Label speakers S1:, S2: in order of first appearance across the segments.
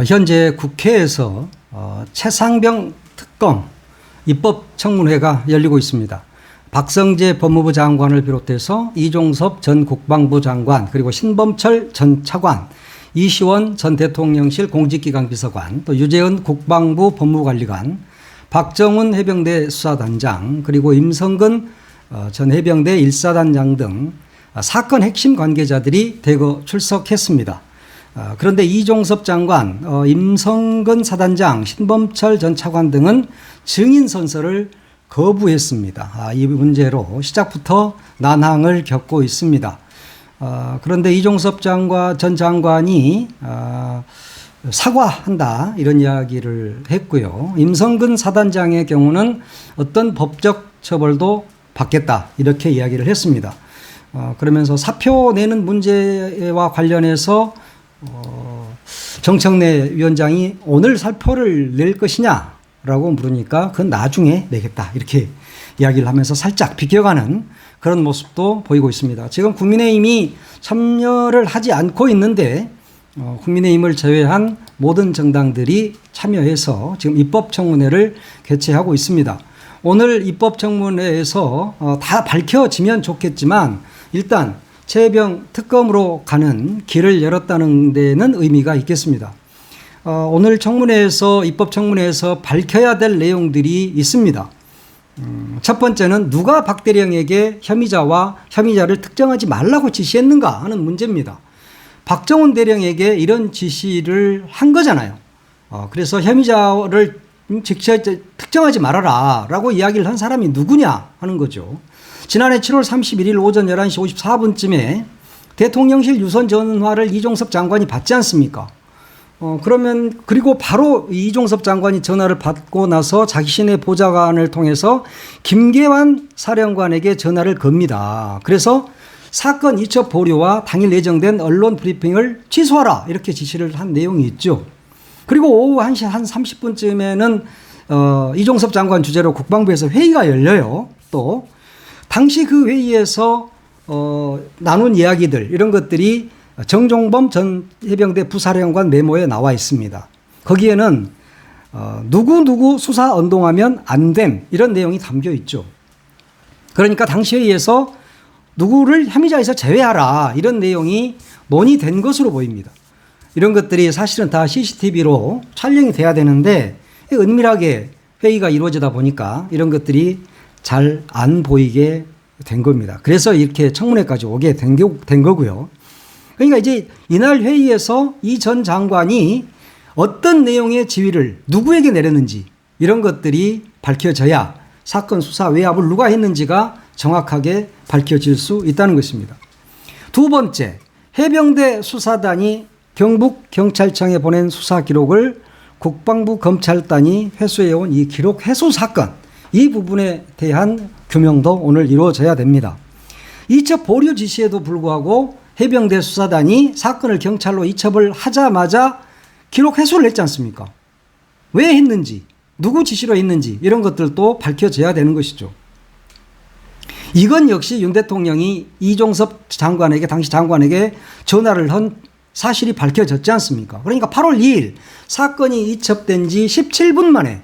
S1: 현재 국회에서 최상병 특검 입법청문회가 열리고 있습니다. 박성재 법무부 장관을 비롯해서 이종섭 전 국방부 장관, 그리고 신범철 전 차관, 이시원 전 대통령실 공직기강 비서관, 또 유재은 국방부 법무관리관, 박정훈 해병대 수사단장, 그리고 임성근 전 해병대 1사단장 등 사건 핵심 관계자들이 대거 출석했습니다. 그런데 이종섭 장관, 임성근 사단장, 신범철 전 차관 등은 증인 선서를 거부했습니다. 이 문제로 시작부터 난항을 겪고 있습니다. 그런데 이종섭 전 장관이 사과한다 이런 이야기를 했고요. 임성근 사단장의 경우는 어떤 법적 처벌도 받겠다 이렇게 이야기를 했습니다. 그러면서 사표 내는 문제와 관련해서 정청래 위원장이 오늘 사표를 낼 것이냐라고 물으니까 그건 나중에 내겠다 이렇게 이야기를 하면서 살짝 비껴가는 그런 모습도 보이고 있습니다. 지금 국민의힘이 참여를 하지 않고 있는데 국민의힘을 제외한 모든 정당들이 참여해서 지금 입법청문회를 개최하고 있습니다. 오늘 입법청문회에서 다 밝혀지면 좋겠지만 일단 최병 특검으로 가는 길을 열었다는 데는 의미가 있겠습니다. 오늘 청문회에서 입법청문회에서 밝혀야 될 내용들이 있습니다. 첫 번째는 누가 박 대령에게 혐의자를 특정하지 말라고 지시했는가 하는 문제입니다. 박정훈 대령에게 이런 지시를 한 거잖아요. 그래서 혐의자를 특정하지 말아라 라고 이야기를 한 사람이 누구냐 하는 거죠. 지난해 7월 31일 오전 11시 54분쯤에 대통령실 유선 전화를 이종섭 장관이 받지 않습니까? 그리고 바로 이종섭 장관이 전화를 받고 나서 자신의 보좌관을 통해서 김계환 사령관에게 전화를 겁니다. 그래서 사건 이첩 보류와 당일 예정된 언론 브리핑을 취소하라 이렇게 지시를 한 내용이 있죠. 그리고 오후 1시 한 30분쯤에는 이종섭 장관 주재로 국방부에서 회의가 열려요. 또 당시 그 회의에서 나눈 이야기들 이런 것들이 정종범 전 해병대 부사령관 메모에 나와 있습니다. 거기에는 누구 수사 언동하면 안 됨 이런 내용이 담겨 있죠. 그러니까 당시 회의에서 누구를 혐의자에서 제외하라 이런 내용이 논의된 것으로 보입니다. 이런 것들이 사실은 다 CCTV로 촬영이 돼야 되는데 은밀하게 회의가 이루어지다 보니까 이런 것들이 잘 안 보이게 된 겁니다. 그래서 이렇게 청문회까지 오게 된 거고요. 그러니까 이제 이날 회의에서 이 전 장관이 어떤 내용의 지휘를 누구에게 내렸는지 이런 것들이 밝혀져야 사건 수사 외압을 누가 했는지가 정확하게 밝혀질 수 있다는 것입니다. 두 번째, 해병대 수사단이 경북경찰청에 보낸 수사 기록을 국방부 검찰단이 회수해온 이 기록 회수 사건, 이 부분에 대한 규명도 오늘 이루어져야 됩니다. 이첩 보류 지시에도 불구하고 해병대 수사단이 사건을 경찰로 이첩을 하자마자 기록 회수를 했지 않습니까? 왜 했는지, 누구 지시로 했는지 이런 것들도 밝혀져야 되는 것이죠. 이건 역시 윤 대통령이 이종섭 장관에게, 당시 장관에게 전화를 한 사실이 밝혀졌지 않습니까? 그러니까 8월 2일 사건이 이첩된 지 17분 만에,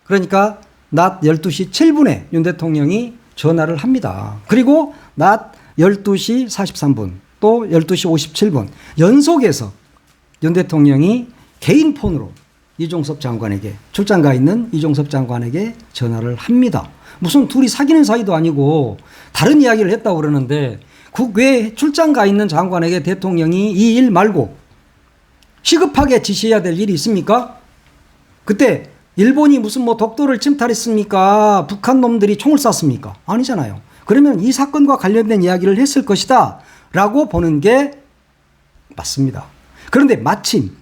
S1: 그러니까 낮 12시 7분에 윤 대통령이 전화를 합니다. 그리고 낮 12시 43분 또 12시 57분 연속해서 윤 대통령이 개인 폰으로 이종섭 장관에게, 출장 가 있는 이종섭 장관에게 전화를 합니다. 무슨 둘이 사귀는 사이도 아니고 다른 이야기를 했다고 그러는데 왜 출장 가 있는 장관에게 대통령이 이 일 말고 시급하게 지시해야 될 일이 있습니까? 그때 일본이 무슨 독도를 침탈했습니까? 북한 놈들이 총을 쐈습니까? 아니잖아요. 그러면 이 사건과 관련된 이야기를 했을 것이다 라고 보는 게 맞습니다. 그런데 마침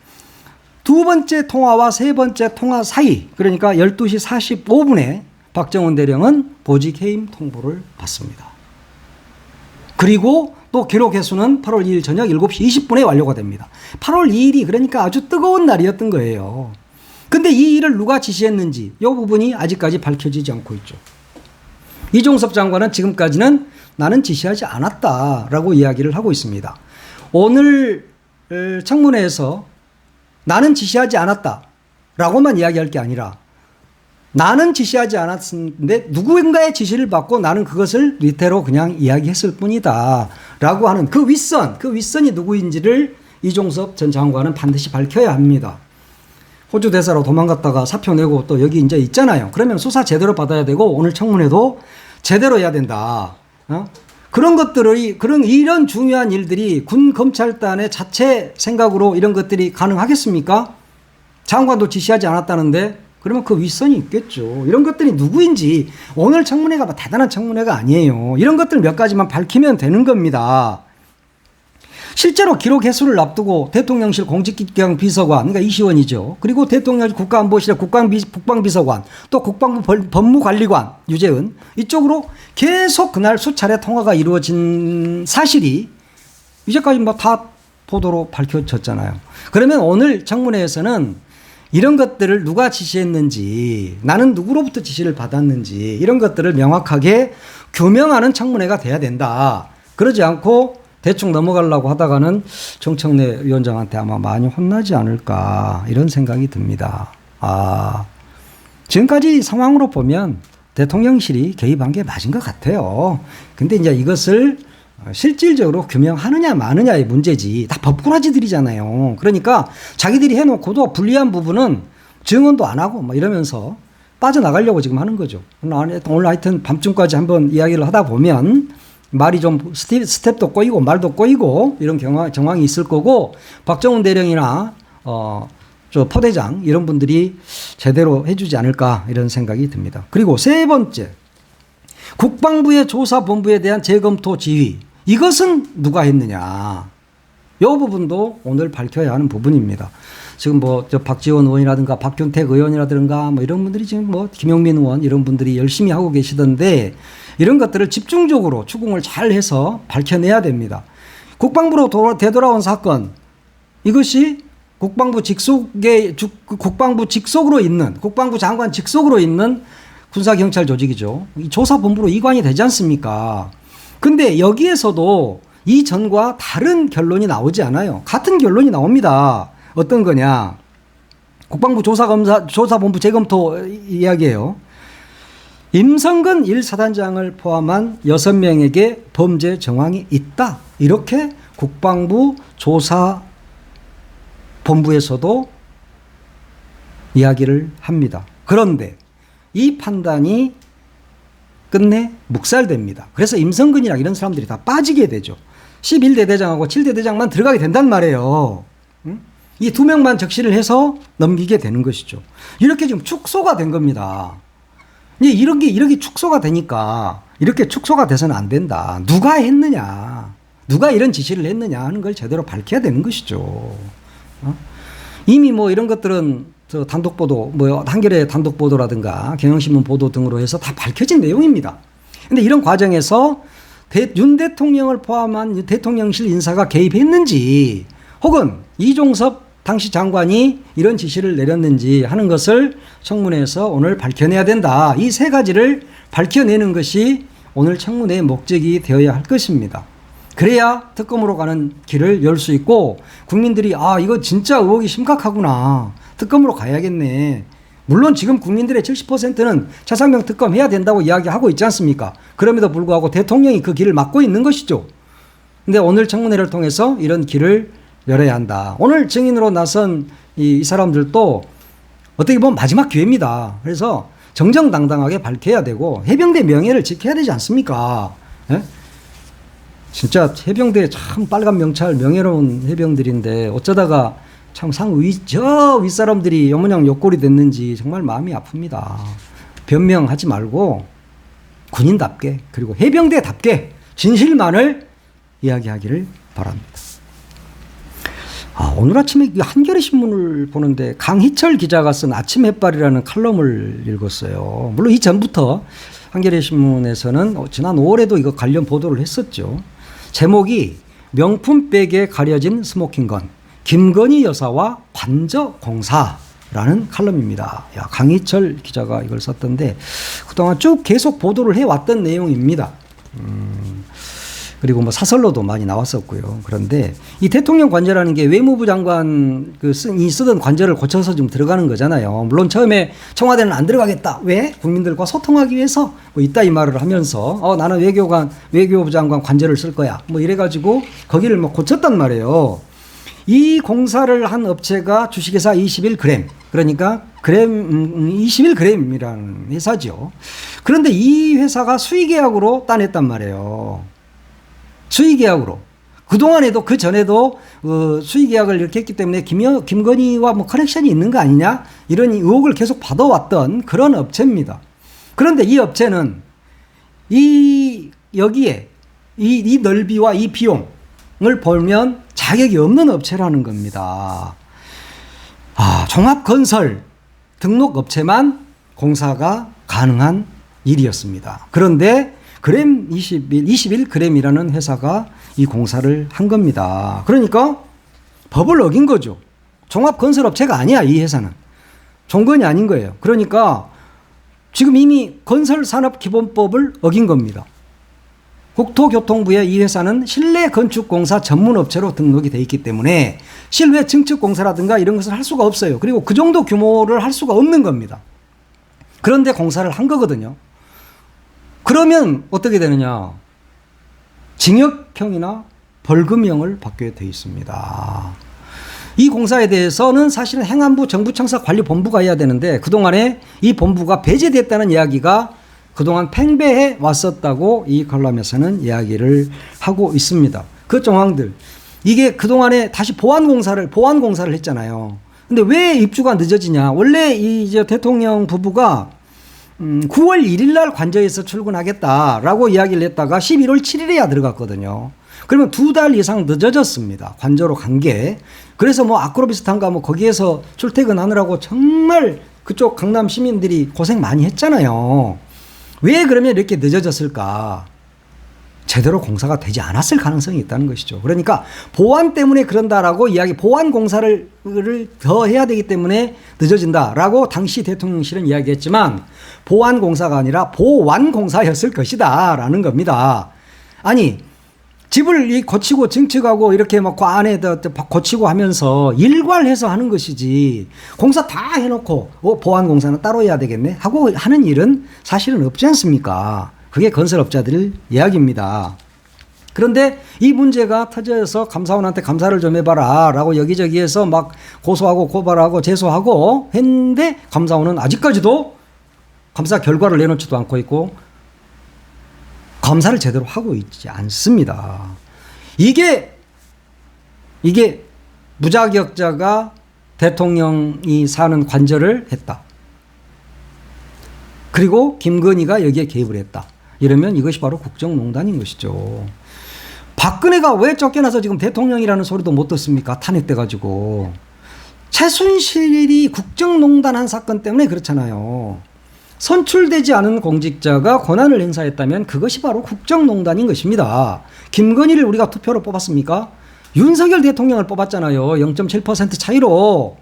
S1: 두 번째 통화와 세 번째 통화 사이, 그러니까 12시 45분에 박정훈 대령은 보직 해임 통보를 받습니다. 그리고 또 기록 회수는 8월 2일 저녁 7시 20분에 완료가 됩니다. 8월 2일이 그러니까 아주 뜨거운 날이었던 거예요. 근데 이 일을 누가 지시했는지 이 부분이 아직까지 밝혀지지 않고 있죠. 이종섭 장관은 지금까지는 나는 지시하지 않았다라고 이야기를 하고 있습니다. 오늘 청문회에서 나는 지시하지 않았다 라고만 이야기할 게 아니라 나는 지시하지 않았는데 누구인가의 지시를 받고 나는 그것을 리테로 그냥 이야기했을 뿐이다 라고 하는 그 윗선이 누구인지를 이종섭 전 장관은 반드시 밝혀야 합니다. 호주 대사로 도망갔다가 사표 내고 또 여기 이제 있잖아요. 그러면 수사 제대로 받아야 되고 오늘 청문회도 제대로 해야 된다. 그런 것들이, 이런 중요한 일들이 군 검찰단의 자체 생각으로 이런 것들이 가능하겠습니까? 장관도 지시하지 않았다는데 그러면 그 윗선이 있겠죠. 이런 것들이 누구인지 오늘 청문회가 대단한 청문회가 아니에요. 이런 것들 몇 가지만 밝히면 되는 겁니다. 실제로 기록 해수를 앞두고 대통령실 공직기강 비서관, 그러니까 이시원이죠. 그리고 대통령실 국가안보실의 국방비서관, 또 국방부 법무관리관 유재은 이쪽으로 계속 그날 수차례 통화가 이루어진 사실이 이제까지 다 보도로 밝혀졌잖아요. 그러면 오늘 청문회에서는 이런 것들을 누가 지시했는지, 나는 누구로부터 지시를 받았는지 이런 것들을 명확하게 규명하는 청문회가 돼야 된다. 그러지 않고 대충 넘어가려고 하다가는 정청래 위원장한테 아마 많이 혼나지 않을까 이런 생각이 듭니다. 지금까지 상황으로 보면 대통령실이 개입한 게 맞은 것 같아요. 근데 이제 이것을 실질적으로 규명하느냐 마느냐의 문제지. 다 법꾸라지들이잖아요. 그러니까 자기들이 해놓고도 불리한 부분은 증언도 안 하고 이러면서 빠져나가려고 지금 하는 거죠. 오늘 하여튼 밤중까지 한번 이야기를 하다 보면 말이 좀 스텝도 꼬이고 말도 꼬이고 이런 정황이 있을 거고 박정훈 대령이나 저 포대장 이런 분들이 제대로 해주지 않을까 이런 생각이 듭니다. 그리고 세 번째, 국방부의 조사본부에 대한 재검토 지휘. 이것은 누가 했느냐. 이 부분도 오늘 밝혀야 하는 부분입니다. 지금 저 박지원 의원이라든가 박균택 의원이라든가 이런 분들이 지금 김용민 의원 이런 분들이 열심히 하고 계시던데 이런 것들을 집중적으로 추궁을 잘 해서 밝혀내야 됩니다. 국방부로 되돌아온 사건, 이것이 국방부 직속으로 있는, 국방부 장관 직속으로 있는 군사경찰 조직이죠. 이 조사본부로 이관이 되지 않습니까? 근데 여기에서도 이전과 다른 결론이 나오지 않아요. 같은 결론이 나옵니다. 어떤 거냐. 국방부 조사본부 재검토 이야기예요. 임성근 1사단장을 포함한 6명에게 범죄 정황이 있다. 이렇게 국방부 조사본부에서도 이야기를 합니다. 그런데 이 판단이 끝내 묵살됩니다. 그래서 임성근이랑 이런 사람들이 다 빠지게 되죠. 11대 대장하고 7대 대장만 들어가게 된단 말이에요. 이 2명만 적시를 해서 넘기게 되는 것이죠. 이렇게 지금 축소가 된 겁니다. 이렇게 축소가 되니까 이렇게 축소가 돼서는 안 된다. 누가 했느냐, 누가 이런 지시를 했느냐 하는 걸 제대로 밝혀야 되는 것이죠. 이미 이런 것들은 단독 보도, 한겨레 단독 보도라든가 경향신문 보도 등으로 해서 다 밝혀진 내용입니다. 근데 이런 과정에서 윤 대통령을 포함한 대통령실 인사가 개입했는지, 혹은 이종섭 당시 장관이 이런 지시를 내렸는지 하는 것을 청문회에서 오늘 밝혀내야 된다. 이 세 가지를 밝혀내는 것이 오늘 청문회의 목적이 되어야 할 것입니다. 그래야 특검으로 가는 길을 열 수 있고 국민들이 이거 진짜 의혹이 심각하구나. 특검으로 가야겠네. 물론 지금 국민들의 70%는 차상명 특검 해야 된다고 이야기하고 있지 않습니까? 그럼에도 불구하고 대통령이 그 길을 막고 있는 것이죠. 근데 오늘 청문회를 통해서 이런 길을 열어야 한다. 오늘 증인으로 나선 이 사람들도 어떻게 보면 마지막 기회입니다. 그래서 정정당당하게 밝혀야 되고 해병대 명예를 지켜야 되지 않습니까? 예? 진짜 해병대 참 빨간 명찰 명예로운 해병들인데 어쩌다가 참 저 윗사람들이 요모양 욕골이 됐는지 정말 마음이 아픕니다. 변명하지 말고 군인답게 그리고 해병대답게 진실만을 이야기하기를 바랍니다. 오늘 아침에 한겨레 신문을 보는데 강희철 기자가 쓴 아침 햇발이라는 칼럼을 읽었어요. 물론 이전부터 한겨레 신문에서는 지난 5월에도 이거 관련 보도를 했었죠. 제목이 명품백에 가려진 스모킹건, 김건희 여사와 관저 공사라는 칼럼입니다. 강희철 기자가 이걸 썼던데 그동안 쭉 계속 보도를 해왔던 내용입니다. 그리고 뭐 사설로도 많이 나왔었고요. 그런데 이 대통령 관저라는 게 외무부 장관 쓰던 관저를 고쳐서 좀 들어가는 거잖아요. 물론 처음에 청와대는 안 들어가겠다. 왜? 국민들과 소통하기 위해서 뭐 이따 이 말을 하면서 나는 외교부 장관 관저를 쓸 거야. 뭐 이래가지고 거기를 뭐 고쳤단 말이에요. 이 공사를 한 업체가 주식회사 21g, 그러니까 21g이라는 회사죠. 그런데 이 회사가 수의계약으로 따냈단 말이에요. 수의계약으로. 그동안에도 그 전에도 수의계약을 이렇게 했기 때문에 김건희와 뭐 커넥션이 있는 거 아니냐 이런 의혹을 계속 받아왔던 그런 업체입니다. 그런데 이 업체는 여기에 이 넓이와 이 비용을 보면 자격이 없는 업체라는 겁니다. 종합건설 등록업체만 공사가 가능한 일이었습니다. 그런데 21g이라는 회사가 이 공사를 한 겁니다. 그러니까 법을 어긴 거죠. 종합건설업체가 아니야, 이 회사는. 종건이 아닌 거예요. 그러니까 지금 이미 건설산업기본법을 어긴 겁니다. 국토교통부의 이 회사는 실내 건축공사 전문업체로 등록이 돼 있기 때문에 실외 증축공사라든가 이런 것을 할 수가 없어요. 그리고 그 정도 규모를 할 수가 없는 겁니다. 그런데 공사를 한 거거든요. 그러면 어떻게 되느냐? 징역형이나 벌금형을 받게 돼 있습니다. 이 공사에 대해서는 사실은 행안부 정부청사관리본부가 해야 되는데 그동안에 이 본부가 배제됐다는 이야기가 그동안 팽배해 왔었다고 이 칼럼에서는 이야기를 하고 있습니다. 그 정황들. 이게 그동안에 다시 보완공사를 했잖아요. 근데 왜 입주가 늦어지냐? 원래 이제 대통령 부부가 9월 1일 날 관저에서 출근하겠다라고 이야기를 했다가 11월 7일에야 들어갔거든요. 그러면 2달 이상 늦어졌습니다. 관저로 간 게. 그래서 뭐 아크로비스탄가 뭐 거기에서 출퇴근하느라고 정말 그쪽 강남 시민들이 고생 많이 했잖아요. 왜 그러면 이렇게 늦어졌을까? 제대로 공사가 되지 않았을 가능성이 있다는 것이죠. 그러니까 보안 때문에 그런다라고 보안 공사를 더 해야 되기 때문에 늦어진다라고 당시 대통령실은 이야기했지만 보안 공사가 아니라 보완 공사였을 것이다라는 겁니다. 아니 집을 고치고 증축하고 이렇게 막 안에 고치고 하면서 일괄해서 하는 것이지 공사 다 해놓고 보안 공사는 따로 해야 되겠네 하고 하는 일은 사실은 없지 않습니까? 그게 건설업자들 이야기입니다. 그런데 이 문제가 터져서 감사원한테 감사를 좀 해봐라 라고 여기저기에서 막 고소하고 고발하고 제소하고 했는데 감사원은 아직까지도 감사 결과를 내놓지도 않고 있고 감사를 제대로 하고 있지 않습니다. 이게 무자격자가 대통령이 사는 관저를 했다. 그리고 김건희가 여기에 개입을 했다. 이러면 이것이 바로 국정농단인 것이죠. 박근혜가 왜 쫓겨나서 지금 대통령이라는 소리도 못 듣습니까? 탄핵돼가지고. 최순실이 국정농단한 사건 때문에 그렇잖아요. 선출되지 않은 공직자가 권한을 행사했다면 그것이 바로 국정농단인 것입니다. 김건희를 우리가 투표로 뽑았습니까? 윤석열 대통령을 뽑았잖아요. 0.7% 차이로.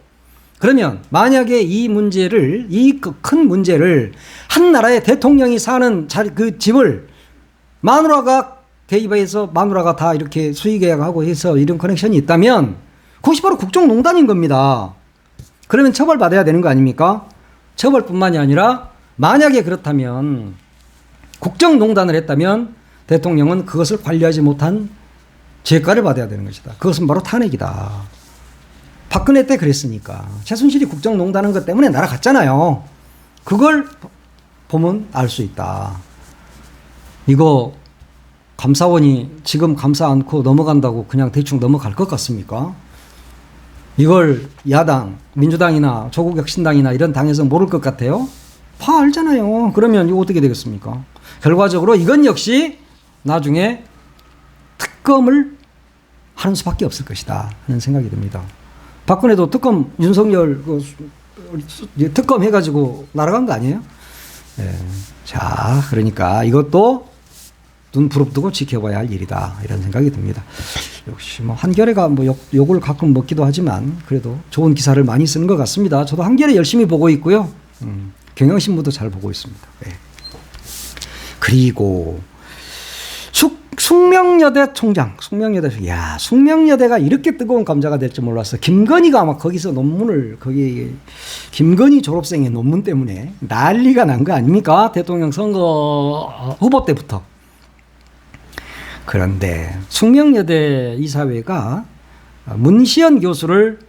S1: 그러면 만약에 이 큰 문제를 한 나라의 대통령이 사는 그 집을 마누라가 개입해서 마누라가 다 이렇게 수의계약하고 해서 이런 커넥션이 있다면 그것이 바로 국정농단인 겁니다. 그러면 처벌받아야 되는 거 아닙니까? 처벌뿐만이 아니라 만약에 그렇다면 국정농단을 했다면 대통령은 그것을 관리하지 못한 죄가를 받아야 되는 것이다. 그것은 바로 탄핵이다. 박근혜 때 그랬으니까. 최순실이 국정농단한 것 때문에 날아갔잖아요. 그걸 보면 알 수 있다. 이거 감사원이 지금 감사 않고 넘어간다고 그냥 대충 넘어갈 것 같습니까? 이걸 야당, 민주당이나 조국혁신당이나 이런 당에서 모를 것 같아요? 다 알잖아요. 그러면 이거 어떻게 되겠습니까? 결과적으로 이건 역시 나중에 특검을 하는 수밖에 없을 것이다 하는 생각이 듭니다. 박근혜도 특검 윤석열 특검 해가지고 날아간 거 아니에요? 네. 자, 그러니까 이것도 눈 부릅뜨고 지켜봐야 할 일이다 이런 생각이 듭니다. 역시 뭐 한겨레가 뭐 욕을 가끔 먹기도 하지만 그래도 좋은 기사를 많이 쓰는 것 같습니다. 저도 한겨레 열심히 보고 있고요. 경향신문도 잘 보고 있습니다. 네. 그리고 숙명여대 총장, 숙명여대가 이렇게 뜨거운 감자가 될 줄 몰랐어. 김건희가 아마 거기서 논문을, 김건희 졸업생의 논문 때문에 난리가 난 거 아닙니까? 대통령 선거 후보 때부터. 그런데 숙명여대 이사회가 문시현 교수를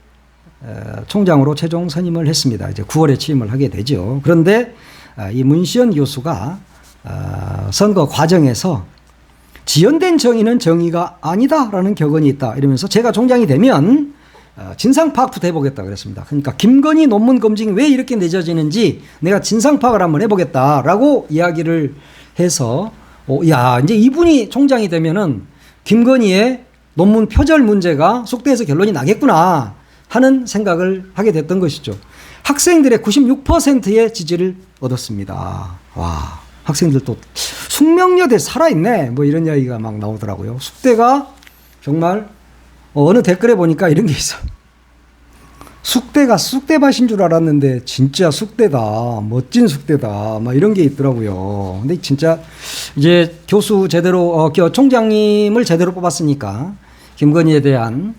S1: 총장으로 최종 선임을 했습니다. 이제 9월에 취임을 하게 되죠. 그런데 이 문시현 교수가 선거 과정에서 지연된 정의는 정의가 아니다라는 격언이 있다. 이러면서 제가 총장이 되면 진상 파악부터 해보겠다 그랬습니다. 그러니까 김건희 논문 검증이 왜 이렇게 늦어지는지 내가 진상 파악을 한번 해보겠다라고 이야기를 해서 이제 이분이 총장이 되면은 김건희의 논문 표절 문제가 속대에서 결론이 나겠구나 하는 생각을 하게 됐던 것이죠. 학생들의 96%의 지지를 얻었습니다. 와. 학생들도 숙명여대 살아있네 뭐 이런 이야기가 막 나오더라고요. 숙대가 정말 어느 댓글에 보니까 이런 게 있어. 숙대가 쑥대밭인 줄 알았는데 진짜 숙대다, 멋진 숙대다 막 이런 게 있더라고요. 근데 진짜 이제 교수 제대로 총장님을 제대로 뽑았으니까 김건희에 대한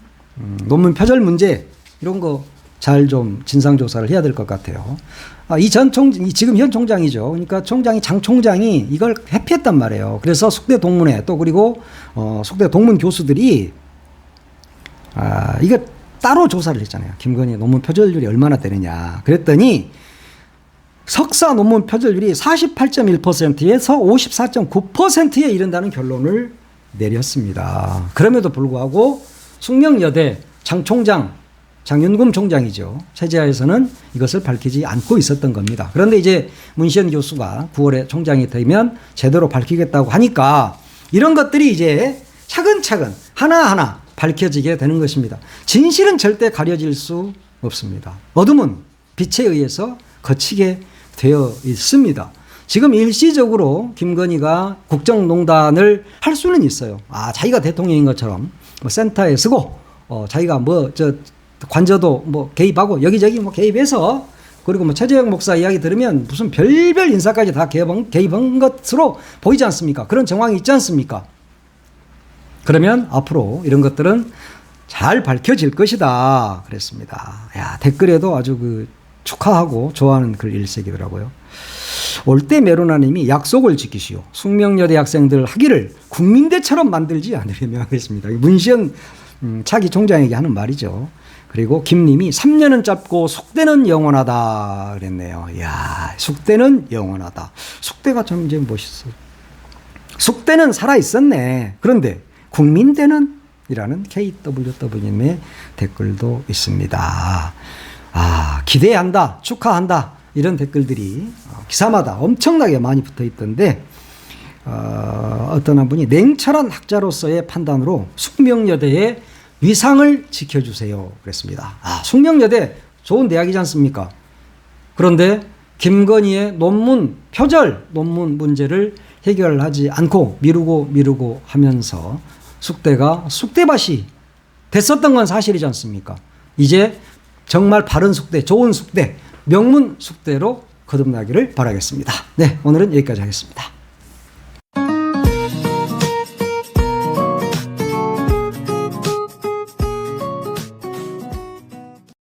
S1: 논문 표절 문제 이런 거 잘 좀 진상조사를 해야 될 것 같아요. 지금 현 총장이죠. 그러니까 장 총장이 이걸 회피했단 말이에요. 그래서 숙대 동문회 또 그리고 숙대 동문 교수들이 이거 따로 조사를 했잖아요. 김건희 논문 표절률이 얼마나 되느냐. 그랬더니 석사 논문 표절률이 48.1%에서 54.9%에 이른다는 결론을 내렸습니다. 그럼에도 불구하고 숙명여대 장 총장 장윤금 총장이죠. 체제하에서는 이것을 밝히지 않고 있었던 겁니다. 그런데 이제 문시현 교수가 9월에 총장이 되면 제대로 밝히겠다고 하니까 이런 것들이 이제 차근차근 하나하나 밝혀지게 되는 것입니다. 진실은 절대 가려질 수 없습니다. 어둠은 빛에 의해서 거치게 되어 있습니다. 지금 일시적으로 김건희가 국정농단을 할 수는 있어요. 자기가 대통령인 것처럼 센터에 쓰고 자기가 관저도 개입하고 여기저기 개입해서 그리고 최재형 목사 이야기 들으면 무슨 별별 인사까지 다 개입한 것으로 보이지 않습니까? 그런 정황이 있지 않습니까? 그러면 앞으로 이런 것들은 잘 밝혀질 것이다 그랬습니다. 댓글에도 아주 축하하고 좋아하는 글 일색이더라고요. 올때 메로나님이 약속을 지키시오. 숙명여대 학생들 학위를 국민대처럼 만들지 않으려면 하겠습니다. 문시현 차기 총장에게 하는 말이죠. 그리고 김님이 3년은 짧고 숙대는 영원하다 그랬네요. 숙대는 영원하다. 숙대가 참 이제 멋있어요. 숙대는 살아있었네. 그런데 국민대는? 이라는 KWW님의 댓글도 있습니다. 기대한다, 축하한다 이런 댓글들이 기사마다 엄청나게 많이 붙어 있던데 어떤 한 분이 냉철한 학자로서의 판단으로 숙명여대의 위상을 지켜주세요 그랬습니다. 숙명여대 좋은 대학이지 않습니까? 그런데 김건희의 표절 논문 문제를 해결하지 않고 미루고 하면서 숙대가 쑥대밭이 됐었던 건 사실이지 않습니까? 이제 정말 바른 숙대, 좋은 숙대, 명문 숙대로 거듭나기를 바라겠습니다. 네, 오늘은 여기까지 하겠습니다.